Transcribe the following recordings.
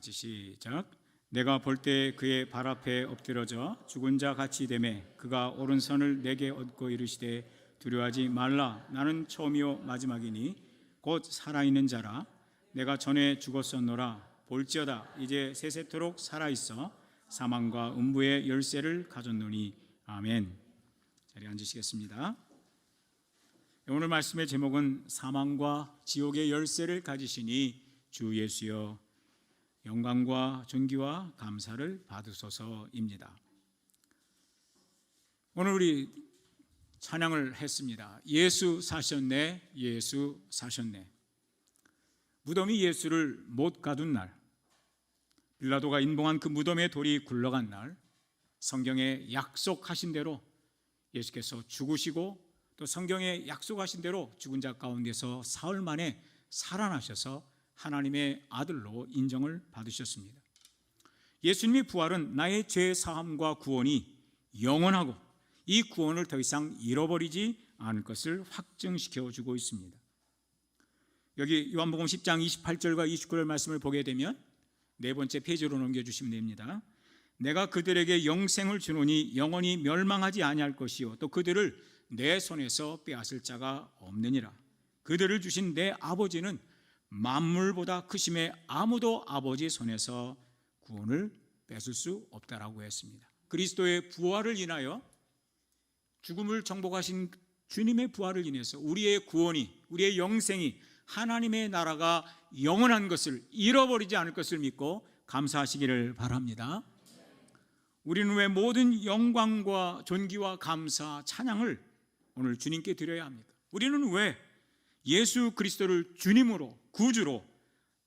같이 시작. 내가 볼 때 그의 발 앞에 엎드러져 죽은 자 같이 되매 그가 오른손을 내게 얻고 이르시되 두려워하지 말라. 나는 처음이요 마지막이니 곧 살아있는 자라. 내가 전에 죽었었노라. 볼지어다 이제 세세토록 살아있어 사망과 음부의 열쇠를 가졌노니. 아멘. 자리에 앉으시겠습니다. 오늘 말씀의 제목은 사망과 지옥의 열쇠를 가지시니 주 예수여 영광과 존귀와 감사를 받으소서입니다. 오늘 우리 찬양을 했습니다. 예수 사셨네, 예수 사셨네. 무덤이 예수를 못 가둔 날, 빌라도가 인봉한 그 무덤의 돌이 굴러간 날, 성경에 약속하신 대로 예수께서 죽으시고 또 성경에 약속하신 대로 죽은 자 가운데서 사흘 만에 살아나셔서 하나님의 아들로 인정을 받으셨습니다. 예수님의 부활은 나의 죄 사함과 구원이 영원하고 이 구원을 더 이상 잃어버리지 않을 것을 확증시켜 주고 있습니다. 여기 요한복음 10장 28절과 29절 말씀을 보게 되면 네 번째 페이지로 넘겨주시면 됩니다. 내가 그들에게 영생을 주노니 영원히 멸망하지 아니할 것이요 또 그들을 내 손에서 빼앗을 자가 없느니라. 그들을 주신 내 아버지는 만물보다 크심에 아무도 아버지 손에서 구원을 뺏을 수 없다라고 했습니다. 그리스도의 부활을 인하여 죽음을 정복하신 주님의 부활을 인해서 우리의 구원이, 우리의 영생이, 하나님의 나라가 영원한 것을 잃어버리지 않을 것을 믿고 감사하시기를 바랍니다. 우리는 왜 모든 영광과 존귀와 감사, 찬양을 오늘 주님께 드려야 합니까? 우리는 왜 예수 그리스도를 주님으로, 구주로,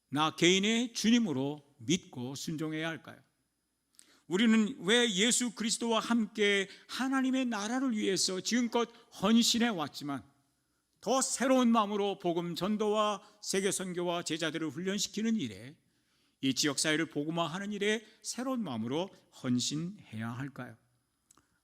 나 개인의 주님으로 믿고 순종해야 할까요? 우리는 왜 예수 그리스도와 함께 하나님의 나라를 위해서 지금껏 헌신해 왔지만 더 새로운 마음으로 복음 전도와 세계 선교와 제자들을 훈련시키는 일에, 이 지역사회를 복음화하는 일에 새로운 마음으로 헌신해야 할까요?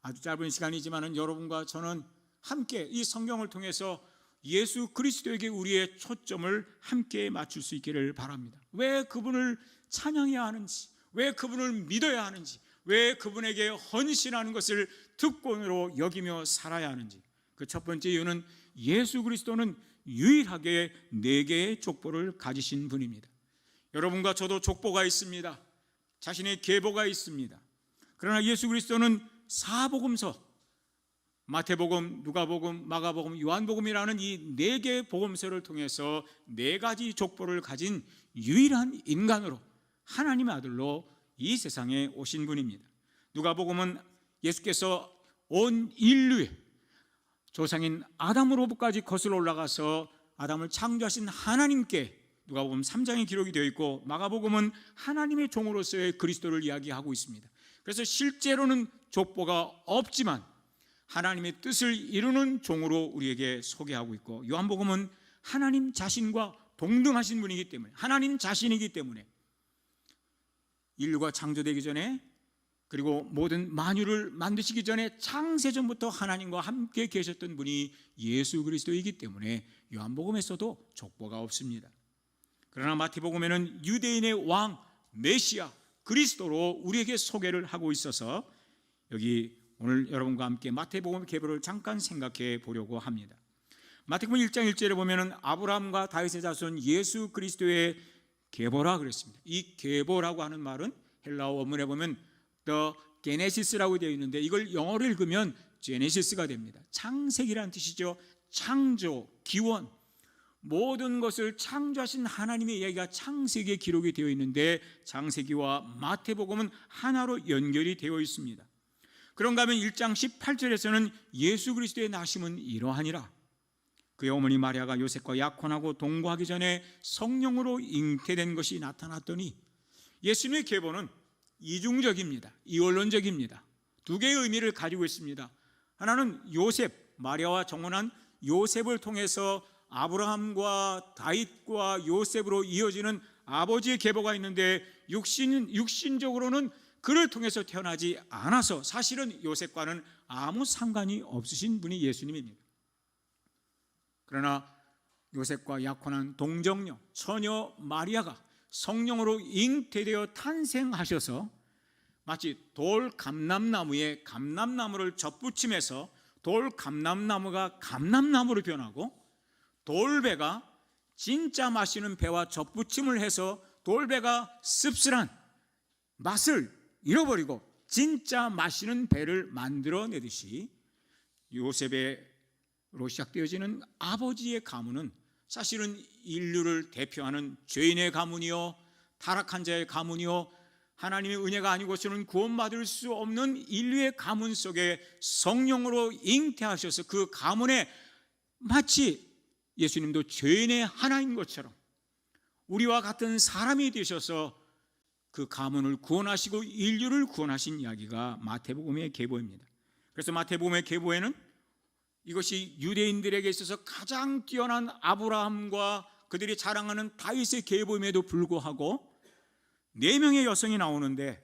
아주 짧은 시간이지만 여러분과 저는 함께 이 성경을 통해서 예수 그리스도에게 우리의 초점을 함께 맞출 수 있기를 바랍니다. 왜 그분을 찬양해야 하는지, 왜 그분을 믿어야 하는지, 왜 그분에게 헌신하는 것을 특권으로 여기며 살아야 하는지, 그 첫 번째 이유는 예수 그리스도는 유일하게 네 개의 족보를 가지신 분입니다. 여러분과 저도 족보가 있습니다. 자신의 계보가 있습니다. 그러나 예수 그리스도는 사복음서, 마태복음, 누가복음, 마가복음, 요한복음이라는 이 네 개의 복음서를 통해서 네 가지 족보를 가진 유일한 인간으로, 하나님의 아들로 이 세상에 오신 분입니다. 누가복음은 예수께서 온 인류의 조상인 아담으로부터까지 거슬러 올라가서 아담을 창조하신 하나님께, 누가복음 3장에 기록이 되어 있고, 마가복음은 하나님의 종으로서의 그리스도를 이야기하고 있습니다. 그래서 실제로는 족보가 없지만 하나님의 뜻을 이루는 종으로 우리에게 소개하고 있고, 요한복음은 하나님 자신과 동등하신 분이기 때문에, 하나님 자신이기 때문에 인류가 창조되기 전에, 그리고 모든 만유를 만드시기 전에 창세전부터 하나님과 함께 계셨던 분이 예수 그리스도이기 때문에 요한복음에서도 족보가 없습니다. 그러나 마태복음에는 유대인의 왕 메시아 그리스도로 우리에게 소개를 하고 있어서 여기 오늘 여러분과 함께 마태복음 계보를 잠깐 생각해 보려고 합니다. 마태복음 1장 1절에 보면은 아브라함과 다윗의 자손 예수 그리스도의 계보라 그랬습니다. 이 계보라고 하는 말은 헬라어 원문에 보면 The Genesis라고 되어 있는데 이걸 영어로 읽으면 제네시스가 됩니다. 창세기라는 뜻이죠. 창조, 기원, 모든 것을 창조하신 하나님의 이야기가 창세기에 기록이 되어 있는데 창세기와 마태복음은 하나로 연결이 되어 있습니다. 그런가 하면 1장 18절에서는 예수 그리스도의 나심은 이러하니라. 그의 어머니 마리아가 요셉과 약혼하고 동거하기 전에 성령으로 잉태된 것이 나타났더니, 예수님의 계보는 이중적입니다. 이원론적입니다. 두 개의 의미를 가지고 있습니다. 하나는 요셉, 마리아와 정혼한 요셉을 통해서 아브라함과 다윗과 요셉으로 이어지는 아버지의 계보가 있는데, 육신적으로는 그를 통해서 태어나지 않아서 사실은 요셉과는 아무 상관이 없으신 분이 예수님입니다. 그러나 요셉과 약혼한 동정녀 처녀 마리아가 성령으로 잉태되어 탄생하셔서 마치 돌 감람나무에 감람나무를 접붙임해서 돌 감람나무가 감람나무로 변하고, 돌배가 진짜 마시는 배와 접붙임을 해서 돌배가 씁쓸한 맛을 잃어버리고 진짜 마시는 배를 만들어내듯이, 요셉으로 시작되어지는 아버지의 가문은 사실은 인류를 대표하는 죄인의 가문이요, 타락한 자의 가문이요, 하나님의 은혜가 아니고서는 구원받을 수 없는 인류의 가문 속에 성령으로 잉태하셔서 그 가문에 마치 예수님도 죄인의 하나인 것처럼 우리와 같은 사람이 되셔서 그 가문을 구원하시고 인류를 구원하신 이야기가 마태복음의 계보입니다. 그래서 마태복음의 계보에는 이것이 유대인들에게 있어서 가장 뛰어난 아브라함과 그들이 자랑하는 다윗의 계보임에도 불구하고 4명의 여성이 나오는데,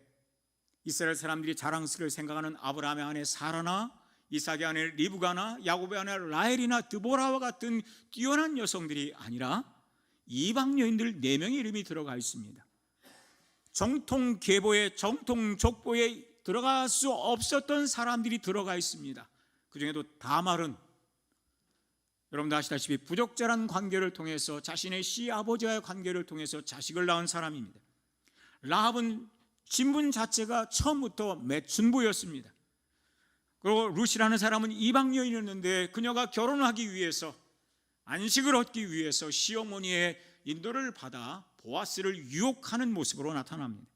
이스라엘 사람들이 자랑스러워 생각하는 아브라함의 아내 사라나 이삭의 아내 리브가나 야곱의 아내 라헬이나 드보라와 같은 뛰어난 여성들이 아니라 이방 여인들 4명의 이름이 들어가 있습니다. 정통 계보에, 정통 족보에 들어갈 수 없었던 사람들이 들어가 있습니다. 그 중에도 다말은 여러분도 아시다시피 부적절한 관계를 통해서 자신의 시아버지와의 관계를 통해서 자식을 낳은 사람입니다. 라합은 신분 자체가 처음부터 매춘부였습니다. 그리고 룻이라는 사람은 이방 여인이었는데 그녀가 결혼하기 위해서, 안식을 얻기 위해서 시어머니의 인도를 받아 보아스를 유혹하는 모습으로 나타납니다.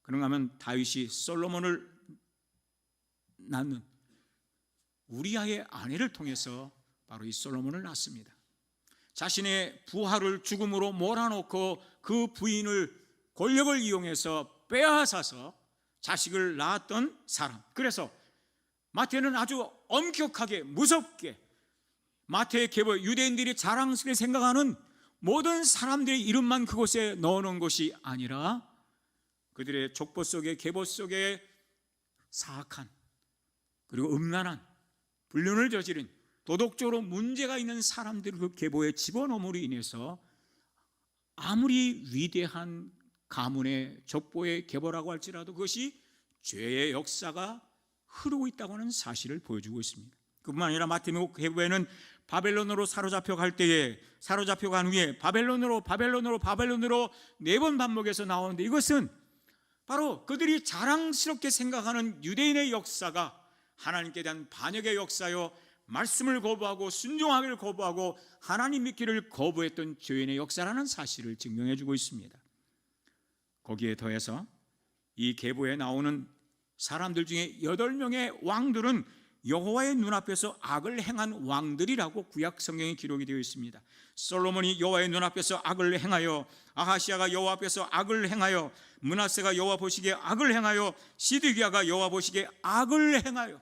그런가 하면 다윗이 솔로몬을 낳는 우리아의 아내를 통해서 바로 이 솔로몬을 낳습니다. 자신의 부하를 죽음으로 몰아놓고 그 부인을 권력을 이용해서 빼앗아서 자식을 낳았던 사람. 그래서 마태는 아주 엄격하게 무섭게 마태의 계보, 유대인들이 자랑스럽게 생각하는 모든 사람들의 이름만 그곳에 넣어놓은 것이 아니라 그들의 족보 속에, 계보 속에 사악한 그리고 음란한 불륜을 저지른 도덕적으로 문제가 있는 사람들을 그 계보에 집어넣음으로 인해서 아무리 위대한 가문의 족보의 계보라고 할지라도 그것이 죄의 역사가 흐르고 있다고 하는 사실을 보여주고 있습니다. 그뿐만 아니라 마태복음 계보에는 바벨론으로 사로잡혀간 후에 바벨론으로 4번 반복해서 나오는데, 이것은 바로 그들이 자랑스럽게 생각하는 유대인의 역사가 하나님께 대한 반역의 역사요, 말씀을 거부하고 순종하기를 거부하고 하나님 믿기를 거부했던 죄인의 역사라는 사실을 증명해 주고 있습니다. 거기에 더해서 이 계보에 나오는 사람들 중에 8명의 왕들은 여호와의 눈앞에서 악을 행한 왕들이라고 구약 성경에 기록이 되어 있습니다. 솔로몬이 여호와의 눈앞에서 악을 행하여, 아하시아가 여호와 앞에서 악을 행하여, 므낫세가 여호와 보시기에 악을 행하여, 시드기야가 여호와 보시기에 악을 행하여.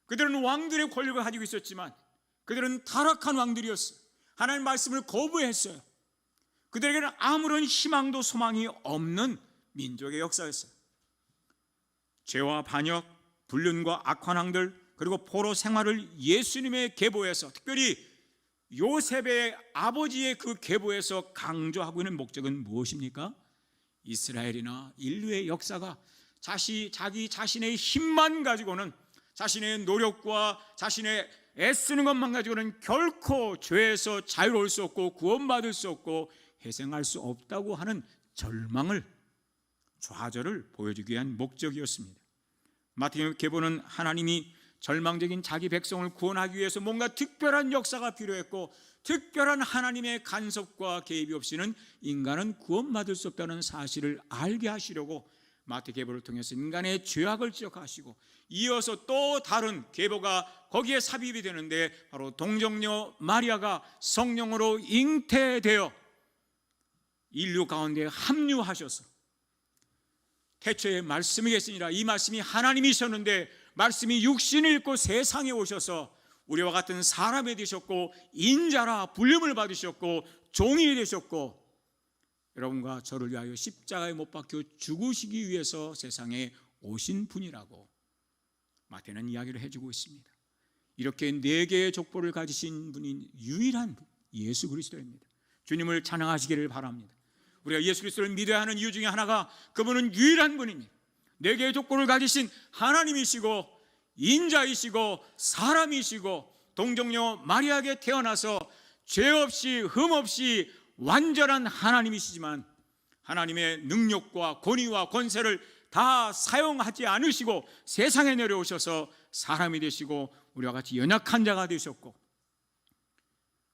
그들은 왕들의 권력을 가지고 있었지만 그들은 타락한 왕들이었어요. 하나님의 말씀을 거부했어요. 그들에게는 아무런 희망도 소망이 없는 민족의 역사였어요. 죄와 반역, 불륜과 악한 왕들, 그리고 포로 생활을 예수님의 계보에서, 특별히 요셉의 아버지의 그 계보에서 강조하고 있는 목적은 무엇입니까? 이스라엘이나 인류의 역사가 자기 자신의 힘만 가지고는, 자신의 노력과 자신의 애쓰는 것만 가지고는 결코 죄에서 자유로울 수 없고 구원받을 수 없고 회생할 수 없다고 하는 절망을, 좌절을 보여주기 위한 목적이었습니다. 마태복음 계보는 하나님이 절망적인 자기 백성을 구원하기 위해서 뭔가 특별한 역사가 필요했고, 특별한 하나님의 간섭과 개입이 없이는 인간은 구원받을 수 없다는 사실을 알게 하시려고 마태계보를 통해서 인간의 죄악을 지적하시고, 이어서 또 다른 계보가 거기에 삽입이 되는데, 바로 동정녀 마리아가 성령으로 잉태되어 인류 가운데 합류하셔서 태초에 말씀이 계시니라, 이 말씀이 하나님이셨는데 말씀이 육신을 입고 세상에 오셔서 우리와 같은 사람이 되셨고 인자라 불림을 받으셨고 종이 되셨고 여러분과 저를 위하여 십자가에 못 박혀 죽으시기 위해서 세상에 오신 분이라고 마태는 이야기를 해주고 있습니다. 이렇게 4개의 족보를 가지신 분이 유일한 예수 그리스도입니다. 주님을 찬양하시기를 바랍니다. 우리가 예수 그리스도를 믿어야 하는 이유 중에 하나가 그분은 유일한 분입니다. 4개의 족보를 가지신 하나님이시고 인자이시고 사람이시고 동정녀 마리아에게 태어나서 죄 없이 흠 없이 완전한 하나님이시지만 하나님의 능력과 권위와 권세를 다 사용하지 않으시고 세상에 내려오셔서 사람이 되시고 우리와 같이 연약한 자가 되셨고,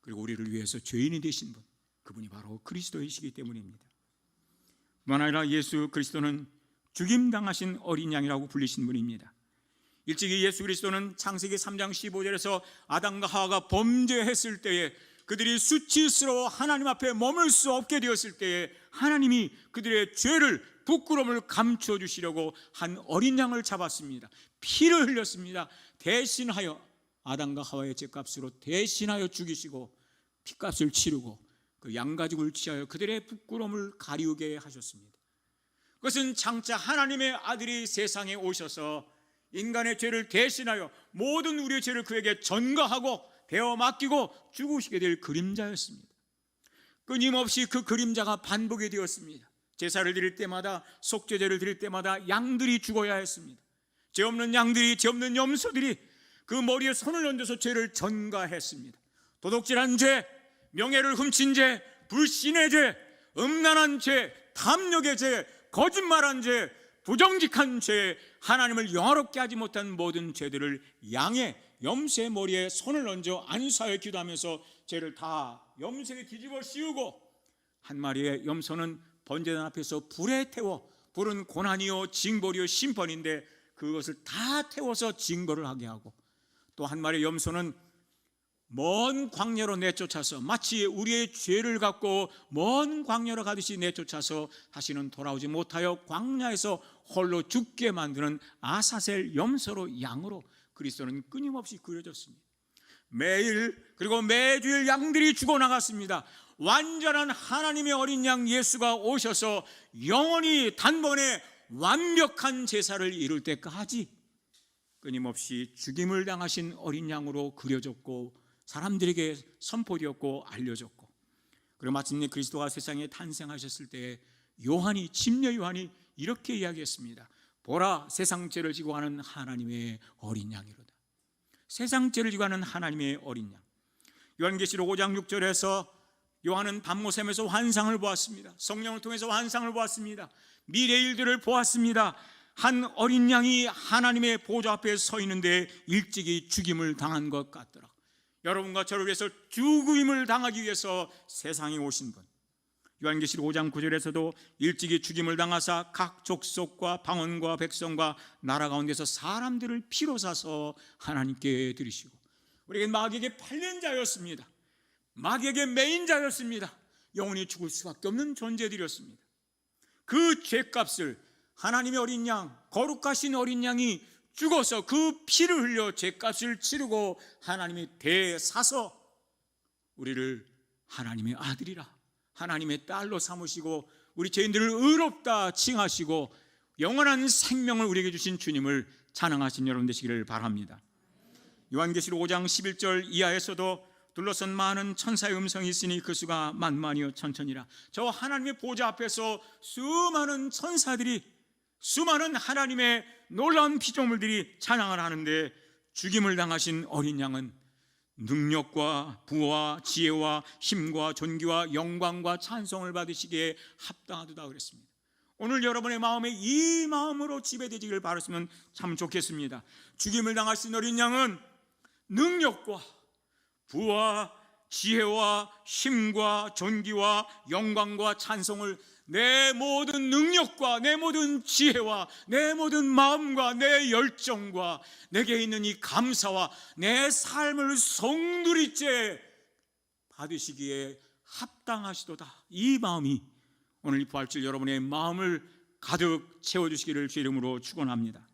그리고 우리를 위해서 죄인이 되신 분, 그분이 바로 그리스도이시기 때문입니다. 뿐만 아니라 예수 그리스도는 죽임당하신 어린 양이라고 불리신 분입니다. 일찍이 예수 그리스도는 창세기 3장 15절에서 아담과 하와가 범죄했을 때에 그들이 수치스러워 하나님 앞에 머물 수 없게 되었을 때에 하나님이 그들의 죄를, 부끄러움을 감추어 주시려고 한 어린 양을 잡았습니다. 피를 흘렸습니다. 대신하여 아담과 하와의 죄값으로 대신하여 죽이시고 피값을 치르고 그 양가죽을 취하여 그들의 부끄러움을 가리우게 하셨습니다. 그것은 장차 하나님의 아들이 세상에 오셔서 인간의 죄를 대신하여 모든 우리의 죄를 그에게 전가하고 베어 맡기고 죽으시게 될 그림자였습니다. 끊임없이 그 그림자가 반복이 되었습니다. 제사를 드릴 때마다, 속죄제를 드릴 때마다 양들이 죽어야 했습니다. 죄 없는 양들이, 죄 없는 염소들이 그 머리에 손을 얹어서 죄를 전가했습니다. 도둑질한 죄, 명예를 훔친 죄, 불신의 죄, 음란한 죄, 탐욕의 죄, 거짓말한 죄, 부정직한 죄, 하나님을 영화롭게 하지 못한 모든 죄들을 양의 염소의 머리에 손을 얹어 안수하여 기도하면서 죄를 다 염소에 뒤집어 씌우고, 한 마리의 염소는 번제단 앞에서 불에 태워, 불은 고난이요 징벌이요 심판인데 그것을 다 태워서 징벌을 하게 하고, 또 한 마리의 염소는 먼 광야로 내쫓아서 마치 우리의 죄를 갖고 먼 광야로 가듯이 내쫓아서 다시는 돌아오지 못하여 광야에서 홀로 죽게 만드는 아사셀 염소로, 양으로 그리스도는 끊임없이 그려졌습니다. 매일, 그리고 매주일 양들이 죽어나갔습니다. 완전한 하나님의 어린 양 예수가 오셔서 영원히 단번에 완벽한 제사를 이룰 때까지 끊임없이 죽임을 당하신 어린 양으로 그려졌고 사람들에게 선포되었고 알려졌고, 그리고 마침내 그리스도가 세상에 탄생하셨을 때 요한이, 침례 요한이 이렇게 이야기했습니다. 보라, 세상 죄를 지고 가는 하나님의 어린 양이로다. 세상 죄를 지고 가는 하나님의 어린 양. 요한계시록 5장 6절에서 요한은 밤모샘에서 환상을 보았습니다. 성령을 통해서 환상을 보았습니다. 미래의 일들을 보았습니다. 한 어린 양이 하나님의 보좌 앞에 서 있는데 일찍이 죽임을 당한 것 같더라. 여러분과 저를 위해서 죽임을 당하기 위해서 세상에 오신 분, 요한계시록 5장 9절에서도 일찍이 죽임을 당하사 각 족속과 방언과 백성과 나라 가운데서 사람들을 피로 사서 하나님께 드리시고, 우리에게 마귀에게 팔린 자였습니다. 마귀에게 매인 자였습니다. 영원히 죽을 수밖에 없는 존재들이었습니다. 그 죄값을 하나님의 어린 양, 거룩하신 어린 양이 죽어서 그 피를 흘려 죄값을 치르고 하나님이 대사서 우리를 하나님의 아들이라, 하나님의 딸로 삼으시고 우리 죄인들을 의롭다 칭하시고 영원한 생명을 우리에게 주신 주님을 찬양하신 여러분 되시기를 바랍니다. 요한계시록 5장 11절 이하에서도 둘러선 많은 천사의 음성이 있으니 그 수가 만만이요 천천이라. 저 하나님의 보좌 앞에서 수많은 천사들이, 수많은 하나님의 놀라운 피조물들이 찬양을 하는데, 죽임을 당하신 어린 양은 능력과 부와 지혜와 힘과 존귀와 영광과 찬송을 받으시기에 합당하도다 그랬습니다. 오늘 여러분의 마음에 이 마음으로 지배되기를 바랐으면 참 좋겠습니다. 죽임을 당하신 어린 양은 능력과 부와 지혜와 힘과 존귀와 영광과 찬송을, 내 모든 능력과 내 모든 지혜와 내 모든 마음과 내 열정과 내게 있는 이 감사와 내 삶을 송두리째 받으시기에 합당하시도다. 이 마음이 오늘 이 부활절 여러분의 마음을 가득 채워주시기를 주 이름으로 축원합니다.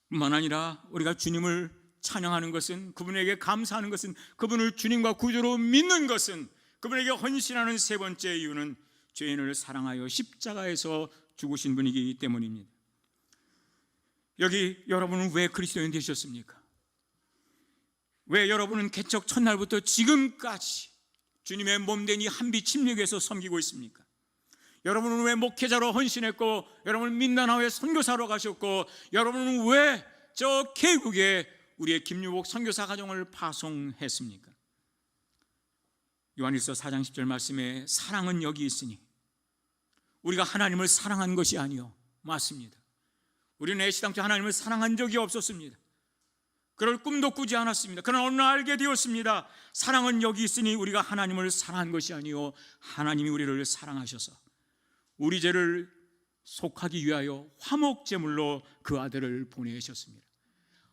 뿐만 아니라 우리가 주님을 찬양하는 것은, 그분에게 감사하는 것은, 그분을 주님과 구주로 믿는 것은, 그분에게 헌신하는 세 번째 이유는 죄인을 사랑하여 십자가에서 죽으신 분이기 때문입니다. 여기 여러분은 왜 그리스도인 되셨습니까? 왜 여러분은 개척 첫날부터 지금까지 주님의 몸된 이 한빛 침례교에서 섬기고 있습니까? 여러분은 왜 목회자로 헌신했고, 여러분은 민다나오에 선교사로 가셨고, 여러분은 왜 저 계국에 우리의 김유복 선교사 가정을 파송했습니까? 요한일서 4장 10절 말씀에 사랑은 여기 있으니, 우리가 하나님을 사랑한 것이 아니요, 맞습니다. 우리는 애시당초 하나님을 사랑한 적이 없었습니다. 그럴 꿈도 꾸지 않았습니다. 그러나 어느 날 알게 되었습니다. 사랑은 여기 있으니 우리가 하나님을 사랑한 것이 아니요, 하나님이 우리를 사랑하셔서 우리 죄를 속하기 위하여 화목제물로 그 아들을 보내셨습니다.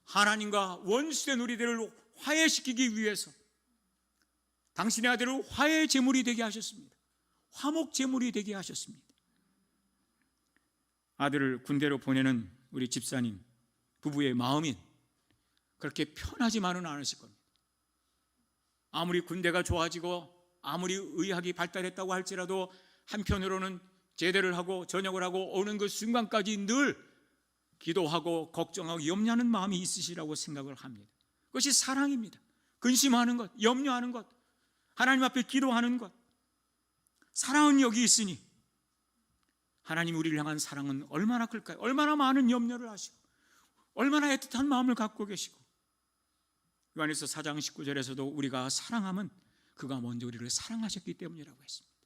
하나님과 원수된 우리들을 화해시키기 위해서 당신의 아들을 화해 제물이 되게 하셨습니다. 화목 제물이 되게 하셨습니다. 아들을 군대로 보내는 우리 집사님 부부의 마음이 그렇게 편하지만은 않으실 겁니다. 아무리 군대가 좋아지고 아무리 의학이 발달했다고 할지라도 한편으로는 제대를 하고 전역을 하고 오는 그 순간까지 늘 기도하고 걱정하고 염려하는 마음이 있으시라고 생각을 합니다. 그것이 사랑입니다. 근심하는 것, 염려하는 것, 하나님 앞에 기도하는 것. 사랑은 여기 있으니, 하나님 우리를 향한 사랑은 얼마나 클까요? 얼마나 많은 염려를 하시고 얼마나 애틋한 마음을 갖고 계시고. 요한일서 4장 19절에서도 우리가 사랑하면 그가 먼저 우리를 사랑하셨기 때문이라고 했습니다.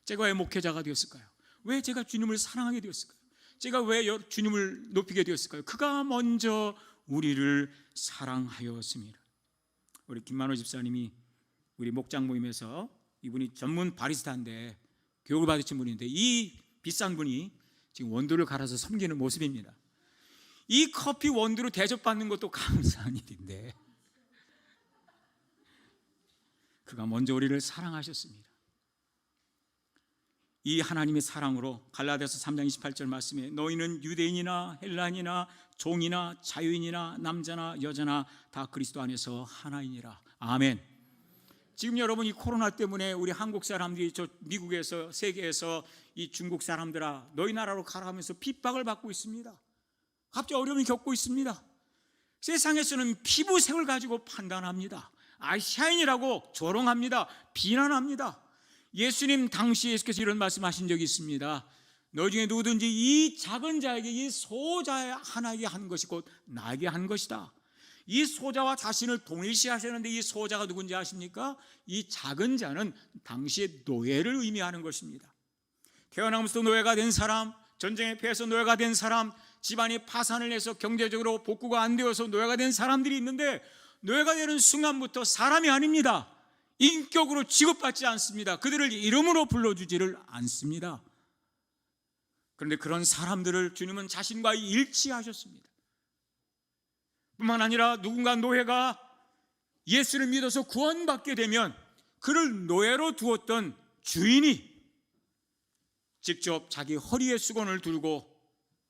제가 왜 목회자가 되었을까요? 왜 제가 주님을 사랑하게 되었을까요? 제가 왜 주님을 높이게 되었을까요? 그가 먼저 우리를 사랑하였습니다. 우리 김만호 집사님이 우리 목장 모임에서, 이분이 전문 바리스타인데 교육을 받으신 분인데, 이 비싼 분이 지금 원두를 갈아서 섬기는 모습입니다. 이 커피 원두로 대접받는 것도 감사한 일인데 그가 먼저 우리를 사랑하셨습니다. 이 하나님의 사랑으로 갈라디아서 3장 28절 말씀에 너희는 유대인이나 헬라인이나 종이나 자유인이나 남자나 여자나 다 그리스도 안에서 하나이니라. 아멘. 지금 여러분 이 코로나 때문에 우리 한국 사람들이 저 미국에서, 세계에서 이 중국 사람들아 너희 나라로 가라 하면서 핍박을 받고 있습니다. 갑자기 어려움을 겪고 있습니다. 세상에서는 피부색을 가지고 판단합니다. 아시아인이라고 조롱합니다. 비난합니다. 예수님 당시 예수께서 이런 말씀하신 적이 있습니다. 너 중에 누구든지 이 작은 자에게, 이 소자 하나에게 한 것이 곧 나에게 한 것이다. 이 소자와 자신을 동일시하셨는데 이 소자가 누군지 아십니까? 이 작은 자는 당시의 노예를 의미하는 것입니다. 태어나면서 노예가 된 사람, 전쟁에 패해서 노예가 된 사람, 집안이 파산을 해서 경제적으로 복구가 안 되어서 노예가 된 사람들이 있는데, 노예가 되는 순간부터 사람이 아닙니다. 인격으로 취급받지 않습니다. 그들을 이름으로 불러주지를 않습니다. 그런데 그런 사람들을 주님은 자신과 일치하셨습니다. 뿐만 아니라 누군가 노예가 예수를 믿어서 구원받게 되면 그를 노예로 두었던 주인이 직접 자기 허리에 수건을 들고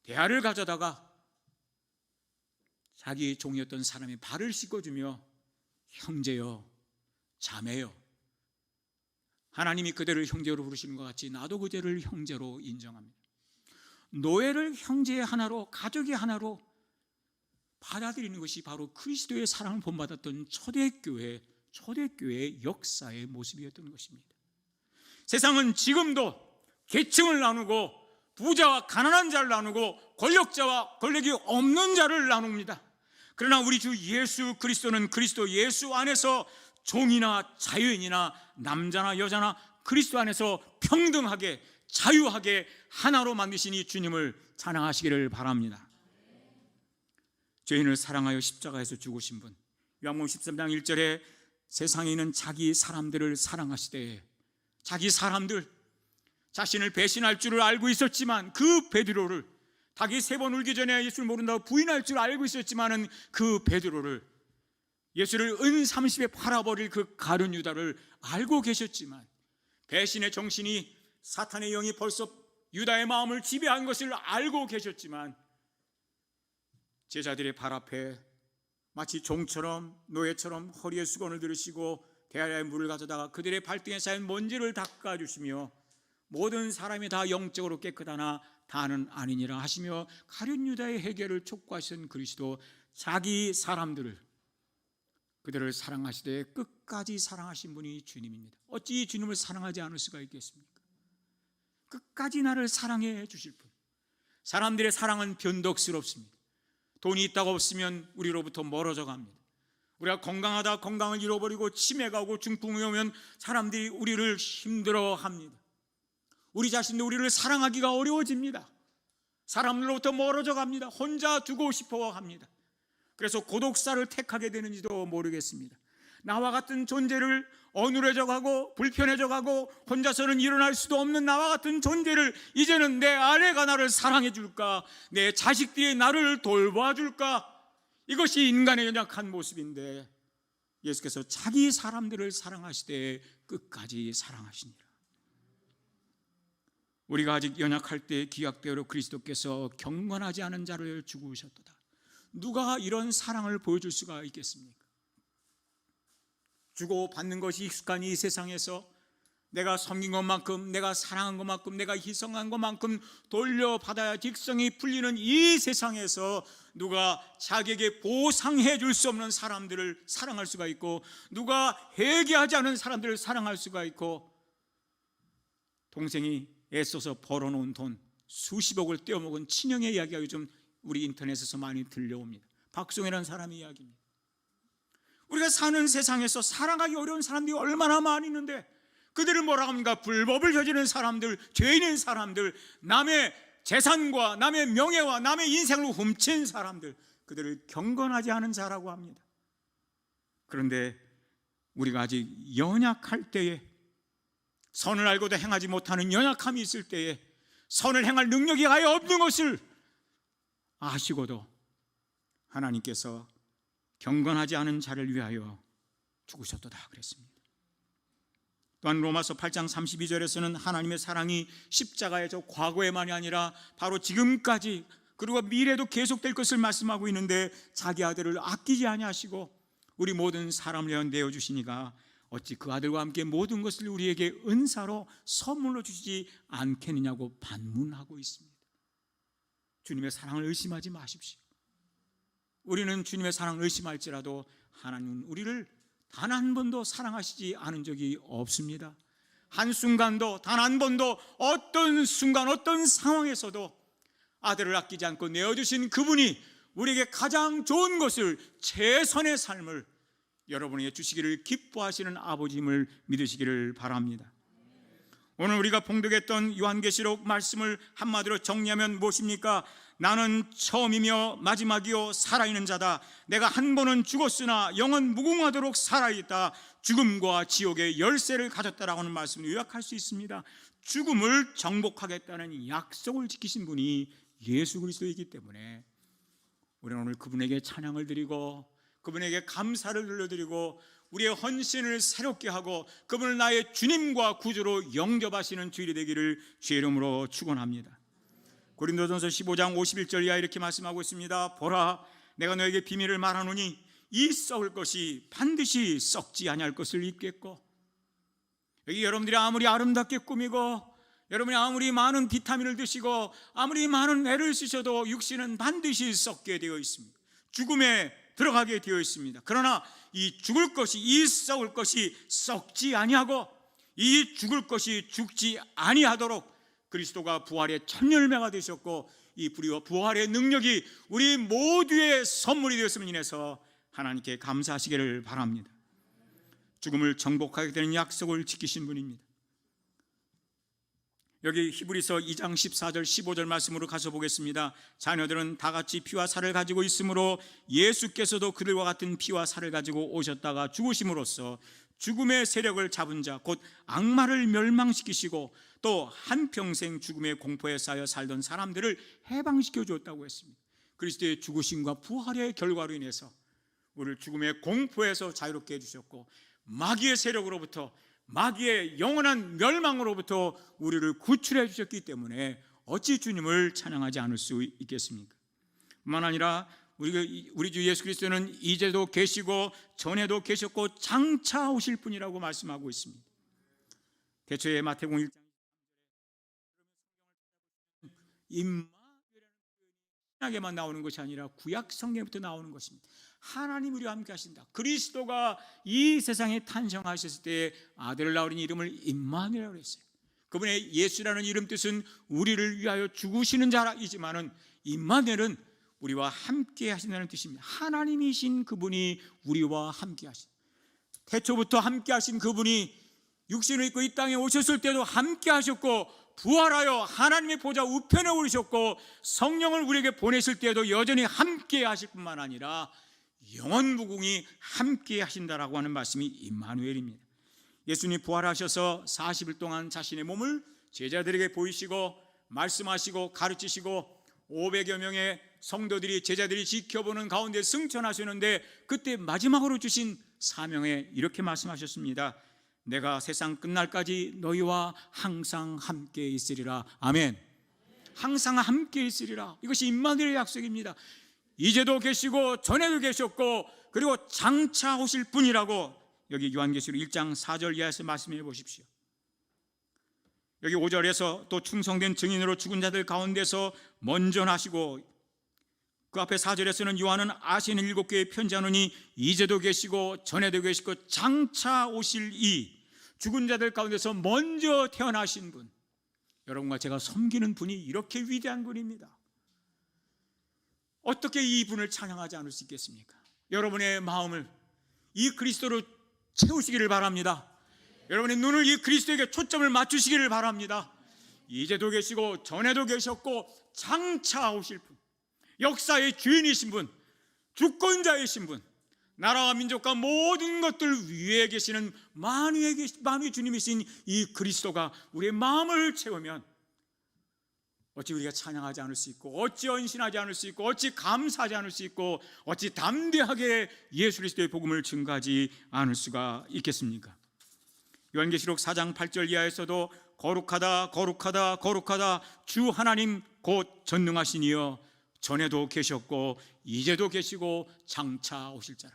대야를 가져다가 자기 종이었던 사람의 발을 씻겨주며 형제여, 자매여, 하나님이 그대를 형제로 부르시는 것 같이 나도 그대를 형제로 인정합니다. 노예를 형제의 하나로, 가족의 하나로 받아들이는 것이 바로 그리스도의 사랑을 본받았던 초대교회의 역사의 모습이었던 것입니다. 세상은 지금도 계층을 나누고 부자와 가난한 자를 나누고 권력자와 권력이 없는 자를 나눕니다. 그러나 우리 주 예수 그리스도는 그리스도 예수 안에서 종이나 자유인이나 남자나 여자나 그리스도 안에서 평등하게 자유하게 하나로 만드시니 주님을 찬양하시기를 바랍니다. 죄인을 사랑하여 십자가에서 죽으신 분, 요한복음 13장 1절에 세상에 있는 자기 사람들을 사랑하시되, 자기 사람들, 자신을 배신할 줄을 알고 있었지만 그 베드로를, 닭이 3번 울기 전에 예수를 모른다고 부인할 줄 알고 있었지만은 그 베드로를, 예수를 은 30에 팔아버릴 그 가룟 유다를 알고 계셨지만, 배신의 정신이, 사탄의 영이 벌써 유다의 마음을 지배한 것을 알고 계셨지만, 제자들의 발 앞에 마치 종처럼 노예처럼 허리에 수건을 들으시고 대야에 물을 가져다가 그들의 발등에 쌓인 먼지를 닦아주시며 모든 사람이 다 영적으로 깨끗하나 다는 아니니라 하시며 가룟 유다의 해결을 촉구하신 그리스도, 자기 사람들을, 그들을 사랑하시되 끝까지 사랑하신 분이 주님입니다. 어찌 주님을 사랑하지 않을 수가 있겠습니까? 끝까지 나를 사랑해 주실 분. 사람들의 사랑은 변덕스럽습니다. 돈이 있다고 없으면 우리로부터 멀어져 갑니다. 우리가 건강하다 건강을 잃어버리고 치매가 오고 중풍이 오면 사람들이 우리를 힘들어합니다. 우리 자신도 우리를 사랑하기가 어려워집니다. 사람들로부터 멀어져 갑니다. 혼자 두고 싶어 합니다. 그래서 고독사를 택하게 되는지도 모르겠습니다. 나와 같은 존재를 어눌해져 가고 불편해져 가고 혼자서는 일어날 수도 없는 나와 같은 존재를 이제는 내 아내가 나를 사랑해 줄까, 내 자식들이 나를 돌봐줄까, 이것이 인간의 연약한 모습인데 예수께서 자기 사람들을 사랑하시되 끝까지 사랑하시니라. 우리가 아직 연약할 때 기약대로 그리스도께서 경건하지 않은 자를 죽으셨도다. 누가 이런 사랑을 보여줄 수가 있겠습니까? 주고 받는 것이 익숙한 이 세상에서 내가 섬긴 것만큼, 내가 사랑한 것만큼, 내가 희생한 것만큼 돌려받아야 직성이 풀리는 이 세상에서 누가 자기에게 보상해 줄 수 없는 사람들을 사랑할 수가 있고, 누가 회개하지 않은 사람들을 사랑할 수가 있고, 동생이 애써서 벌어놓은 돈 수십억을 떼어먹은 친형의 이야기가 요즘 우리 인터넷에서 많이 들려옵니다. 박송이라는 사람의 이야기입니다. 우리가 사는 세상에서 사랑하기 어려운 사람들이 얼마나 많이 있는데 그들을 뭐라고 합니까? 불법을 저지르는 사람들, 죄인인 사람들, 남의 재산과 남의 명예와 남의 인생을 훔친 사람들, 그들을 경건하지 않은 자라고 합니다. 그런데 우리가 아직 연약할 때에, 선을 알고도 행하지 못하는 연약함이 있을 때에, 선을 행할 능력이 아예 없는 것을 아시고도 하나님께서 경건하지 않은 자를 위하여 죽으셨도다 그랬습니다. 또한 로마서 8장 32절에서는 하나님의 사랑이 십자가의 저 과거에만이 아니라 바로 지금까지 그리고 미래도 계속될 것을 말씀하고 있는데, 자기 아들을 아끼지 아니하시고 우리 모든 사람을 위하여 내어주시니가 어찌 그 아들과 함께 모든 것을 우리에게 은사로 선물로 주시지 않겠느냐고 반문하고 있습니다. 주님의 사랑을 의심하지 마십시오. 우리는 주님의 사랑을 의심할지라도 하나님은 우리를 단 한 번도 사랑하시지 않은 적이 없습니다. 한순간도, 단 한 번도, 어떤 순간 어떤 상황에서도 아들을 아끼지 않고 내어주신 그분이 우리에게 가장 좋은 것을, 최선의 삶을 여러분에게 주시기를 기뻐하시는 아버지임을 믿으시기를 바랍니다. 오늘 우리가 봉독했던 요한계시록 말씀을 한마디로 정리하면 무엇입니까? 나는 처음이며 마지막이요 살아있는 자다. 내가 한 번은 죽었으나 영원 무궁하도록 살아있다. 죽음과 지옥의 열쇠를 가졌다라고 하는 말씀을 요약할 수 있습니다. 죽음을 정복하겠다는 약속을 지키신 분이 예수 그리스도이기 때문에 우리는 오늘 그분에게 찬양을 드리고 그분에게 감사를 들려드리고 우리의 헌신을 새롭게 하고 그분을 나의 주님과 구주로 영접하시는 주일이 되기를 주의 이름으로 축원합니다. 고린도전서 15장 51절 이하 이렇게 말씀하고 있습니다. 보라, 내가 너에게 비밀을 말하노니 이 썩을 것이 반드시 썩지 아니할 것을 입겠고, 여기 여러분들이 아무리 아름답게 꾸미고 여러분이 아무리 많은 비타민을 드시고 아무리 많은 애를 쓰셔도 육신은 반드시 썩게 되어 있습니다. 죽음에 들어가게 되어 있습니다. 그러나 이 죽을 것이, 이 썩을 것이 썩지 아니하고 이 죽을 것이 죽지 아니하도록 그리스도가 부활의 첫 열매가 되셨고 이 부활의 능력이 우리 모두의 선물이 되었음을 인해서 하나님께 감사하시기를 바랍니다. 죽음을 정복하게 되는 약속을 지키신 분입니다. 여기 히브리서 2장 14절 15절 말씀으로 가서 보겠습니다. 자녀들은 다 같이 피와 살을 가지고 있으므로 예수께서도 그들과 같은 피와 살을 가지고 오셨다가 죽으심으로써 죽음의 세력을 잡은 자 곧 악마를 멸망시키시고 또 한평생 죽음의 공포에 쌓여 살던 사람들을 해방시켜 주었다고 했습니다. 그리스도의 죽으심과 부활의 결과로 인해서 우리를 죽음의 공포에서 자유롭게 해주셨고 마귀의 세력으로부터, 마귀의 영원한 멸망으로부터 우리를 구출해 주셨기 때문에 어찌 주님을 찬양하지 않을 수 있겠습니까? 뿐만 아니라 우리 주 예수 그리스도는 이제도 계시고 전에도 계셨고 장차 오실 분이라고 말씀하고 있습니다. 대초에 마태복음 1장 임마누엘이라는 표현이 신약에만 나오는 것이 아니라 구약 성경부터 나오는 것입니다. 하나님 우리와 함께 하신다. 그리스도가 이 세상에 탄생하셨을 때 아들을 낳으신 이름을 임마누엘이라고 했어요. 그분의 예수라는 이름 뜻은 우리를 위하여 죽으시는 자이지만은 임마누엘은 우리와 함께 하신다는 뜻입니다. 하나님이신 그분이 우리와 함께 하신, 태초부터 함께 하신 그분이 육신을 입고 이 땅에 오셨을 때도 함께 하셨고, 부활하여 하나님의 보좌 우편에 오르셨고, 성령을 우리에게 보내실 때도 여전히 함께 하실 뿐만 아니라 영원무궁히 함께 하신다라고 하는 말씀이 임마누엘입니다. 예수님이 부활하셔서 40일 동안 자신의 몸을 제자들에게 보이시고 말씀하시고 가르치시고 500여 명의 성도들이, 제자들이 지켜보는 가운데 승천하셨는데, 그때 마지막으로 주신 사명에 이렇게 말씀하셨습니다. 내가 세상 끝날까지 너희와 항상 함께 있으리라. 아멘. 항상 함께 있으리라. 이것이 임마누엘의 약속입니다. 이제도 계시고 전에도 계셨고 그리고 장차 오실 분이라고 여기 요한계시록 1장 4절 이하에서 말씀해 보십시오. 여기 5절에서 또 충성된 증인으로 죽은 자들 가운데서 먼저 나시고, 그 앞에 4절에서는 요한은 아시는 7개의 편지하노니 이제도 계시고 전에도 계시고 장차 오실 이 죽은 자들 가운데서 먼저 태어나신 분, 여러분과 제가 섬기는 분이 이렇게 위대한 분입니다. 어떻게 이 분을 찬양하지 않을 수 있겠습니까? 여러분의 마음을 이 그리스도로 채우시기를 바랍니다. 여러분의 눈을 이 그리스도에게 초점을 맞추시기를 바랍니다. 이제도 계시고 전에도 계셨고 장차 오실 분, 역사의 주인이신 분, 주권자이신 분, 나라와 민족과 모든 것들 위에 계시는 만유의 주님이신 이 그리스도가 우리의 마음을 채우면 어찌 우리가 찬양하지 않을 수 있고, 어찌 헌신하지 않을 수 있고, 어찌 감사하지 않을 수 있고, 어찌 담대하게 예수 그리스도의 복음을 증거하지 않을 수가 있겠습니까? 요한계시록 4장 8절 이하에서도 거룩하다 거룩하다 거룩하다 주 하나님 곧 전능하신 이여 전에도 계셨고 이제도 계시고 장차 오실 자라.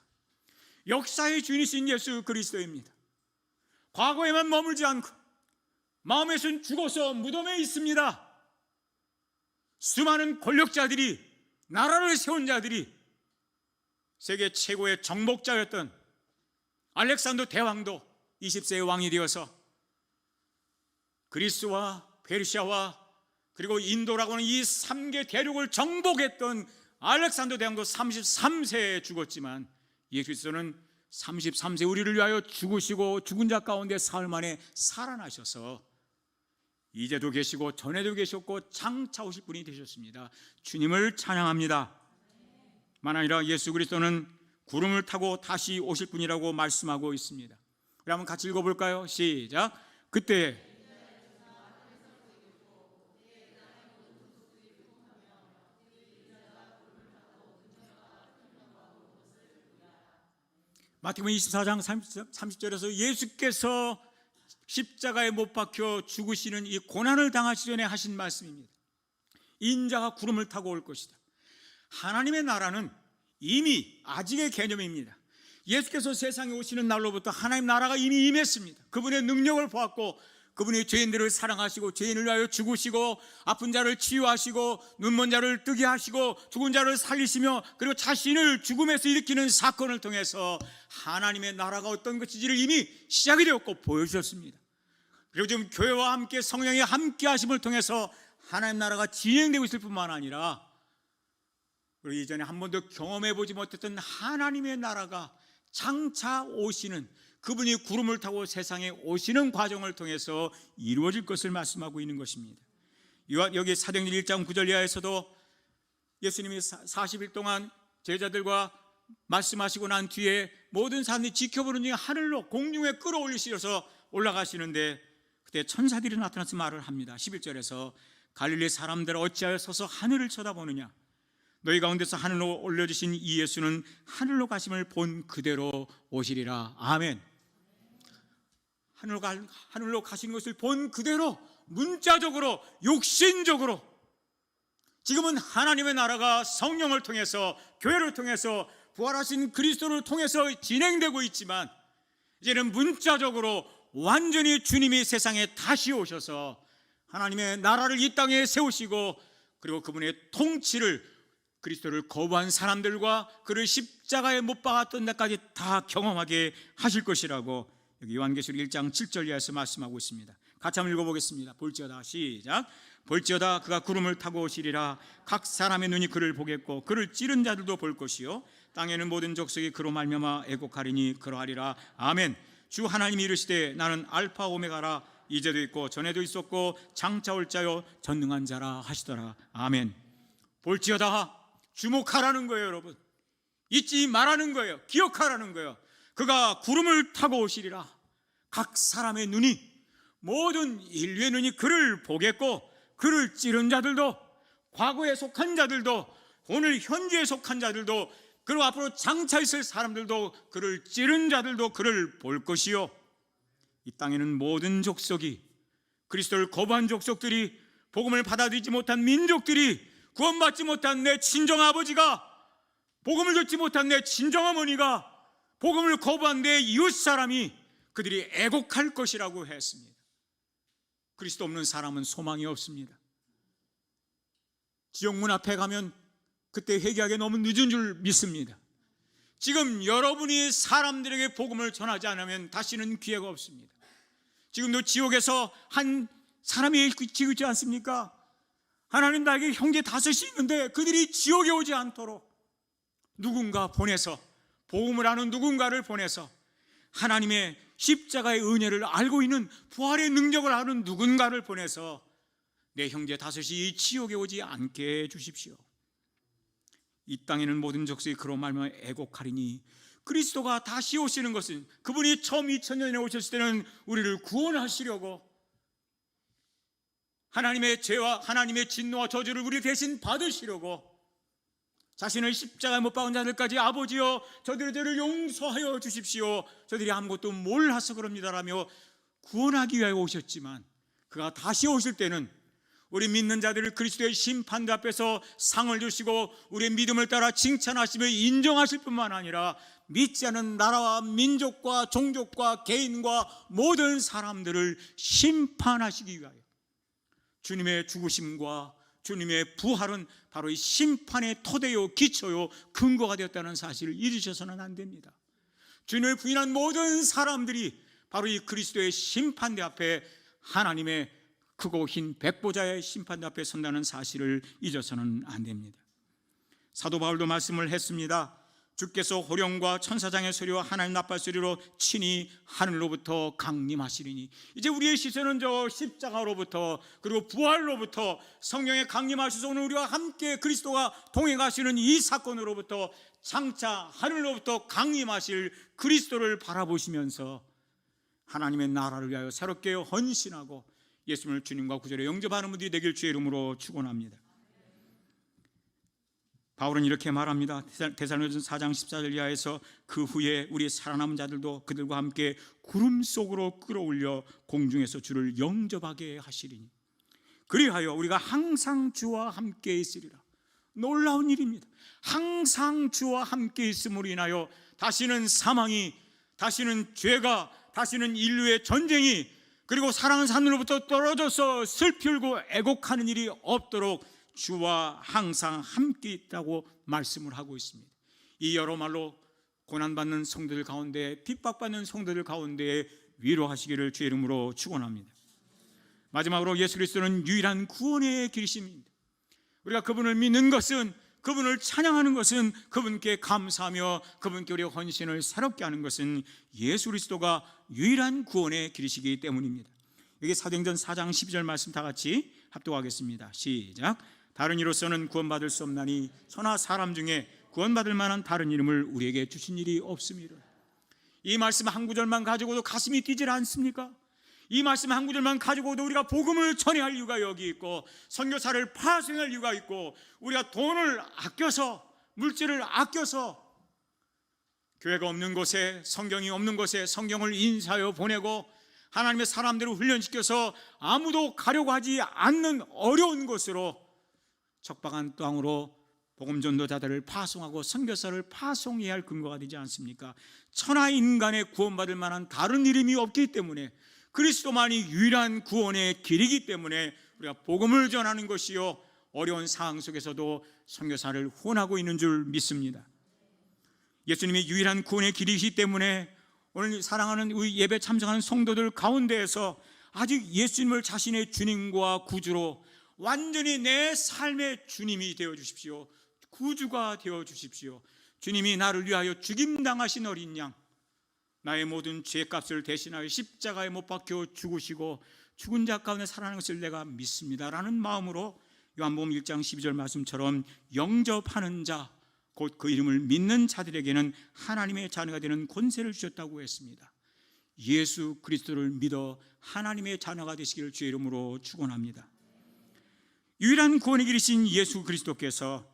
역사의 주인이신 예수 그리스도입니다. 과거에만 머물지 않고 마음에선 죽어서 무덤에 있습니다. 수많은 권력자들이, 나라를 세운 자들이, 세계 최고의 정복자였던 알렉산더 대왕도 20세의 왕이 되어서 그리스와 페르시아와 그리고 인도라고 하는 이 3개 대륙을 정복했던 알렉산더 대왕도 33세에 죽었지만, 예수 그리스도는 33세 우리를 위하여 죽으시고 죽은 자 가운데 사흘 만에 살아나셔서 이제도 계시고 전에도 계셨고 장차 오실 분이 되셨습니다. 주님을 찬양합니다. 만 아니라 예수 그리스도는 구름을 타고 다시 오실 분이라고 말씀하고 있습니다. 우리 한번 같이 읽어볼까요? 시작. 그때 마태복음 24장 30절에서 예수께서 십자가에 못 박혀 죽으시는 이 고난을 당하시기 전에 하신 말씀입니다. 인자가 구름을 타고 올 것이다. 하나님의 나라는 이미 아직의 개념입니다. 예수께서 세상에 오시는 날로부터 하나님 나라가 이미 임했습니다. 그분의 능력을 보았고, 그분이 죄인들을 사랑하시고 죄인을 위하여 죽으시고 아픈 자를 치유하시고 눈먼 자를 뜨게 하시고 죽은 자를 살리시며 그리고 자신을 죽음에서 일으키는 사건을 통해서 하나님의 나라가 어떤 것인지를 이미 시작이 되었고 보여주셨습니다. 그리고 지금 교회와 함께 성령의 함께 하심을 통해서 하나님 나라가 진행되고 있을 뿐만 아니라 그리고 이전에 한 번도 경험해보지 못했던 하나님의 나라가 장차 오시는, 그분이 구름을 타고 세상에 오시는 과정을 통해서 이루어질 것을 말씀하고 있는 것입니다. 여기 사도행전 1장 9절 이하에서도 예수님이 40일 동안 제자들과 말씀하시고 난 뒤에 모든 사람들이 지켜보는 중에 하늘로 공중에 끌어올리시려서 올라가시는데, 그때 천사들이 나타나서 말을 합니다. 11절에서 갈릴리 사람들 어찌하여 서서 하늘을 쳐다보느냐, 너희 가운데서 하늘로 올려주신 이 예수는 하늘로 가심을 본 그대로 오시리라. 아멘. 하늘로 가시는 것을 본 그대로, 문자적으로, 육신적으로 지금은 하나님의 나라가 성령을 통해서, 교회를 통해서, 부활하신 그리스도를 통해서 진행되고 있지만, 이제는 문자적으로 완전히 주님이 세상에 다시 오셔서 하나님의 나라를 이 땅에 세우시고 그리고 그분의 통치를, 그리스도를 거부한 사람들과 그를 십자가에 못 박았던 데까지 다 경험하게 하실 것이라고 여기 요한계시록 1장 7절 이하에서 말씀하고 있습니다. 같이 한번 읽어보겠습니다. 볼지어다, 시작. 볼지어다 그가 구름을 타고 오시리라. 각 사람의 눈이 그를 보겠고 그를 찌른 자들도 볼 것이요 땅에는 모든 족속이 그로 말미암아 애곡하리니 그러하리라. 아멘. 주 하나님이 이르시되 나는 알파 오메가라. 이제도 있고 전에도 있었고 장차 올 자요 전능한 자라 하시더라. 아멘. 볼지어다, 주목하라는 거예요. 여러분, 잊지 말라는 거예요. 기억하라는 거예요. 그가 구름을 타고 오시리라. 각 사람의 눈이, 모든 인류의 눈이 그를 보겠고 그를 찌른 자들도, 과거에 속한 자들도, 오늘 현재에 속한 자들도, 그리고 앞으로 장차 있을 사람들도, 그를 찌른 자들도 그를 볼 것이요 이 땅에는 모든 족속이, 그리스도를 거부한 족속들이, 복음을 받아들이지 못한 민족들이, 구원받지 못한 내 친정아버지가, 복음을 듣지 못한 내 친정어머니가, 복음을 거부한 내 이웃사람이, 그들이 애곡할 것이라고 했습니다. 그리스도 없는 사람은 소망이 없습니다. 지옥문 앞에 가면 그때 회개하기 너무 늦은 줄 믿습니다. 지금 여러분이 사람들에게 복음을 전하지 않으면 다시는 기회가 없습니다. 지금도 지옥에서 한 사람이 지고 있지 않습니까? 하나님 나에게 형제 5이 있는데 그들이 지옥에 오지 않도록 누군가 보내서, 복음을 아는 누군가를 보내서, 하나님의 십자가의 은혜를 알고 있는, 부활의 능력을 아는 누군가를 보내서 내 형제 5이 지옥에 오지 않게 해주십시오. 이 땅에는 모든 족속이 그로 말미암아 애곡하리니, 그리스도가 다시 오시는 것은, 그분이 처음 2000년에 오셨을 때는 우리를 구원하시려고 하나님의 죄와 하나님의 진노와 저주를 우리 대신 받으시려고 자신을 십자가에 못 박은 자들까지 아버지여 저들의 죄를 용서하여 주십시오, 저들이 아무것도 몰라서 그럽니다라며 구원하기 위하여 오셨지만, 그가 다시 오실 때는 우리 믿는 자들을 그리스도의 심판대 앞에서 상을 주시고 우리의 믿음을 따라 칭찬하시며 인정하실 뿐만 아니라 믿지 않은 나라와 민족과 종족과 개인과 모든 사람들을 심판하시기 위하여, 주님의 죽으심과 주님의 부활은 바로 이 심판의 토대요, 기초요, 근거가 되었다는 사실을 잊으셔서는 안 됩니다. 주님을 부인한 모든 사람들이 바로 이 그리스도의 심판대 앞에, 하나님의 크고 흰 백보자의 심판대 앞에 선다는 사실을 잊어서는 안 됩니다. 사도 바울도 말씀을 했습니다. 주께서 호령과 천사장의 소리와 하나님 나팔 소리로 친히 하늘로부터 강림하시리니, 이제 우리의 시선은 저 십자가로부터, 그리고 부활로부터, 성령의 강림하셔서 오늘 우리와 함께 그리스도가 동행하시는 이 사건으로부터, 장차 하늘로부터 강림하실 그리스도를 바라보시면서 하나님의 나라를 위하여 새롭게 헌신하고 예수님을 주님과 구주로 영접하는 분들이 되길 주의 이름으로 축원합니다. 바울은 이렇게 말합니다. 데살로니가서 4장 14절 이하에서 그 후에 우리 살아남은 자들도 그들과 함께 구름 속으로 끌어올려 공중에서 주를 영접하게 하시리니, 그리하여 우리가 항상 주와 함께 있으리라. 놀라운 일입니다. 항상 주와 함께 있음으로 인하여 다시는 사망이, 다시는 죄가, 다시는 인류의 전쟁이, 그리고 사랑하는 하늘로부터 떨어져서 슬피 울고 애곡하는 일이 없도록 주와 항상 함께 있다고 말씀을 하고 있습니다. 이 여러 말로 고난받는 성도들 가운데, 핍박받는 성도들 가운데 위로하시기를 주의 이름으로 축원합니다. 마지막으로 예수 그리스도는 유일한 구원의 길이십니다. 우리가 그분을 믿는 것은, 그분을 찬양하는 것은, 그분께 감사하며 그분께 우리의 헌신을 새롭게 하는 것은 예수 그리스도가 유일한 구원의 길이시기 때문입니다. 여기 사도행전 4장 12절 말씀 다 같이 합독하겠습니다. 시작. 다른 이로서는 구원받을 수 없나니 천하 사람 중에 구원받을 만한 다른 이름을 우리에게 주신 일이 없음이라. 이 말씀 한 구절만 가지고도 가슴이 뛰질 않습니까? 이 말씀 한 구절만 가지고도 우리가 복음을 전해할 이유가 여기 있고, 선교사를 파송할 이유가 있고, 우리가 돈을 아껴서, 물질을 아껴서 교회가 없는 곳에, 성경이 없는 곳에 성경을 인사하여 보내고, 하나님의 사람들을 훈련시켜서 아무도 가려고 하지 않는 어려운 곳으로, 척박한 땅으로 복음 전도자들을 파송하고 선교사를 파송해야 할 근거가 되지 않습니까? 천하 인간의 구원받을 만한 다른 이름이 없기 때문에, 그리스도만이 유일한 구원의 길이기 때문에 우리가 복음을 전하는 것이요, 어려운 상황 속에서도 선교사를 후원하고 있는 줄 믿습니다. 예수님이 유일한 구원의 길이시기 때문에 오늘 사랑하는 우리 예배 참석하는 성도들 가운데에서 아직 예수님을 자신의 주님과 구주로 완전히 내 삶의 주님이 되어 주십시오. 구주가 되어 주십시오. 주님이 나를 위하여 죽임당하신 어린 양, 나의 모든 죄값을 대신하여 십자가에 못 박혀 죽으시고 죽은 자 가운데 살아나는 것을 내가 믿습니다 라는 마음으로 요한복음 1장 12절 말씀처럼 영접하는 자, 곧 그 이름을 믿는 자들에게는 하나님의 자녀가 되는 권세를 주셨다고 했습니다. 예수 그리스도를 믿어 하나님의 자녀가 되시기를 주의 이름으로 축원합니다. 유일한 구원의 길이신 예수 그리스도께서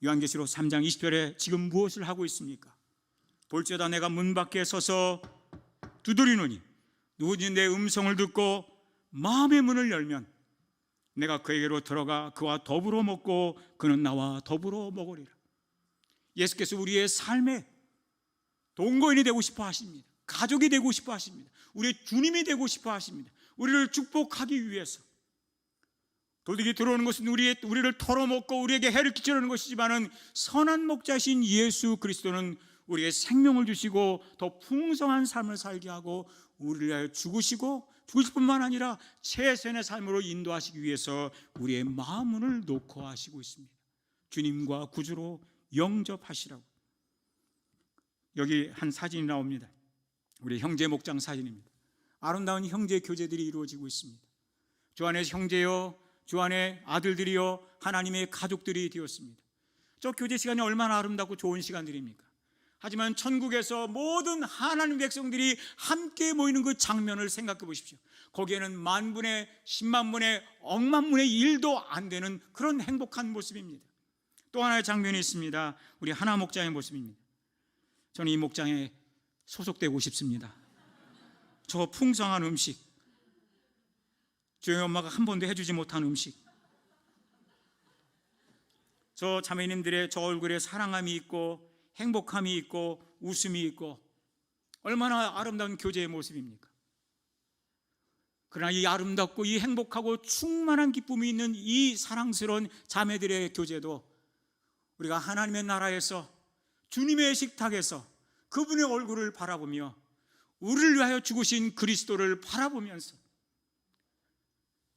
요한계시록 3장 20절에 지금 무엇을 하고 있습니까? 볼지어다 내가 문 밖에 서서 두드리노니 누구든지 내 음성을 듣고 마음의 문을 열면 내가 그에게로 들어가 그와 더불어 먹고 그는 나와 더불어 먹으리라. 예수께서 우리의 삶에 동거인이 되고 싶어 하십니다. 가족이 되고 싶어 하십니다. 우리의 주님이 되고 싶어 하십니다. 우리를 축복하기 위해서. 도둑이 들어오는 것은 우리를 털어먹고 우리에게 해를 끼치려는 것이지만은 선한 목자신 예수 그리스도는 우리의 생명을 주시고 더 풍성한 삶을 살게 하고 우리를 위하여 죽으시고 죽으실 뿐만 아니라 최선의 삶으로 인도하시기 위해서 우리의 마음을 놓고 하시고 있습니다. 주님과 구주로 영접하시라고. 여기 한 사진이 나옵니다. 우리 형제 목장 사진입니다. 아름다운 형제 교제들이 이루어지고 있습니다. 주 안에 형제요, 주 안에 아들들이요, 하나님의 가족들이 되었습니다. 저 교제 시간이 얼마나 아름답고 좋은 시간들입니까? 하지만 천국에서 모든 하나님 백성들이 함께 모이는 그 장면을 생각해 보십시오. 거기에는 만분의 10만분의 억만분의 1도 안 되는 그런 행복한 모습입니다. 또 하나의 장면이 있습니다. 우리 하나 목장의 모습입니다. 저는 이 목장에 소속되고 싶습니다. 저 풍성한 음식, 저희 엄마가 한 번도 해주지 못한 음식, 저 자매님들의 저 얼굴에 사랑함이 있고 행복함이 있고 웃음이 있고 얼마나 아름다운 교제의 모습입니까? 그러나 이 아름답고 이 행복하고 충만한 기쁨이 있는 이 사랑스러운 자매들의 교제도 우리가 하나님의 나라에서 주님의 식탁에서 그분의 얼굴을 바라보며 우리를 위하여 죽으신 그리스도를 바라보면서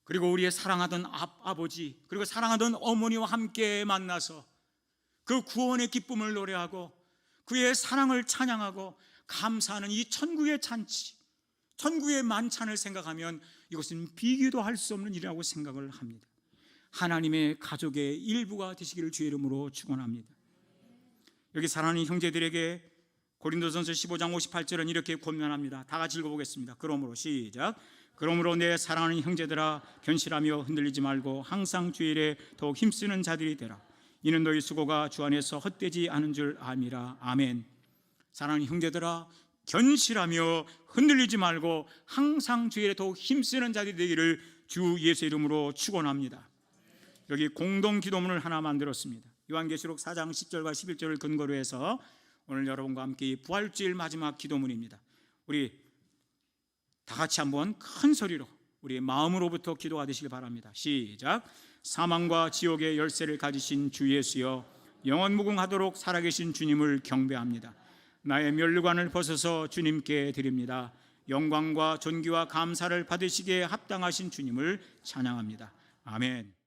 그리고 우리의 사랑하던 아버지 그리고 사랑하던 어머니와 함께 만나서 그 구원의 기쁨을 노래하고 그의 사랑을 찬양하고 감사하는 이 천국의 잔치, 천국의 만찬을 생각하면 이것은 비교도 할 수 없는 일이라고 생각을 합니다. 하나님의 가족의 일부가 되시기를 주의 이름으로 축원합니다. 여기 사랑하는 형제들에게 고린도전서 15장 58절은 이렇게 권면합니다. 다 같이 읽어보겠습니다. 그러므로 시작. 그러므로 내 사랑하는 형제들아 견실하며 흔들리지 말고 항상 주일에 더욱 힘쓰는 자들이 되라. 이는 너희 수고가 주 안에서 헛되지 않은 줄 암이라. 아멘. 사랑하는 형제들아 견실하며 흔들리지 말고 항상 주일에 더욱 힘쓰는 자들이 되기를 주 예수 이름으로 축원합니다. 여기 공동 기도문을 하나 만들었습니다. 요한계시록 4장 10절과 11절을 근거로 해서 오늘 여러분과 함께 부활주일 마지막 기도문입니다. 우리 다 같이 한번 큰 소리로 우리의 마음으로부터 기도가 되시길 바랍니다. 시작. 사망과 지옥의 열쇠를 가지신 주 예수여 영원무궁하도록 살아계신 주님을 경배합니다. 나의 면류관을 벗어서 주님께 드립니다. 영광과 존귀와 감사를 받으시기에 합당하신 주님을 찬양합니다. 아멘.